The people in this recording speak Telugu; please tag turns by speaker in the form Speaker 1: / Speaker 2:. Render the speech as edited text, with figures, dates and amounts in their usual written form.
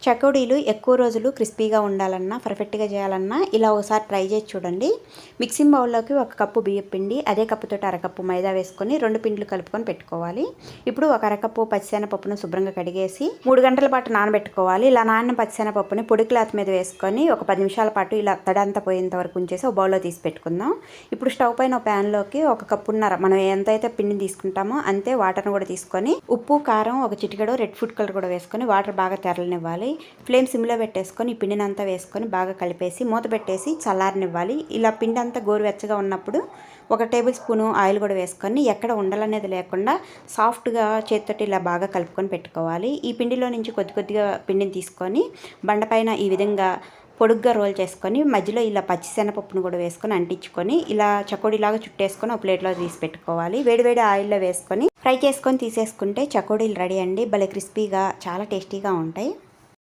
Speaker 1: చకోడీలు ఎక్కువ రోజులు క్రిస్పీగా ఉండాలన్నా, పర్ఫెక్ట్‌గా చేయాలన్నా ఇలా ఒకసారి ట్రై చేసి చూడండి. మిక్సింగ్ బౌల్‌లోకి 1 కప్పు బియ్యపు పిండి, అదే కప్పుతోటి అరకప్పు మైదా వేసుకొని 2 పిండిలు కలుపుకొని పెట్టుకోవాలి. ఇప్పుడు ఒక అరకప్పు పచ్చిశనగపప్పును శుభ్రంగా కడిగేసి 3 గంటల పాటు నానబెట్టుకోవాలి. ఇలా నానిన పచ్చిశనగపప్పుని పొడి క్లాత్ మీద వేసుకొని ఒక 10 నిమిషాల పాటు ఇలా తడంతా పోయేంత వరకు ఉంచేసి ఒక బౌల్‌లో తీసి పెట్టుకుందాం. ఇప్పుడు స్టవ్ పైన ఒక ప్యాన్‌లోకి 1 కప్పున్నర మనం ఎంతైతే పిండిని తీసుకుంటామో అంతే వాటర్‌ని కూడా తీసుకొని ఉప్పు, కారం, ఒక చిటికెడు రెడ్ ఫుడ్ కలర్ కూడా వేసుకొని వాటర్ బాగా తెరలనివ్వాలి. ఫ్లేమ్ సిమ్లో పెట్టేసుకొని ఈ పిండిని అంతా వేసుకొని బాగా కలిపేసి మూత పెట్టేసి చల్లారనివ్వాలి. ఇలా పిండి అంతా గోరువెచ్చగా ఉన్నప్పుడు 1 టేబుల్ స్పూను ఆయిల్ కూడా వేసుకొని ఎక్కడ ఉండలనేది లేకుండా సాఫ్ట్గా చేతితోటి ఇలా బాగా కలుపుకొని పెట్టుకోవాలి. ఈ పిండిలో నుంచి కొద్ది కొద్దిగా పిండిని తీసుకొని బండపైన ఈ విధంగా పొడుగ్గా రోల్ చేసుకొని మధ్యలో ఇలా పచ్చిశనగపప్పును కూడా వేసుకొని అంటించుకొని ఇలా చకోడీలాగా చుట్టేసుకొని ఒక ప్లేట్లో తీసి పెట్టుకోవాలి. వేడివేడి ఆయిల్లో వేసుకొని ఫ్రై చేసుకొని తీసేసుకుంటే చకోడీలు రెడీ అండి. భలే క్రిస్పీగా చాలా టేస్టీగా ఉంటాయి.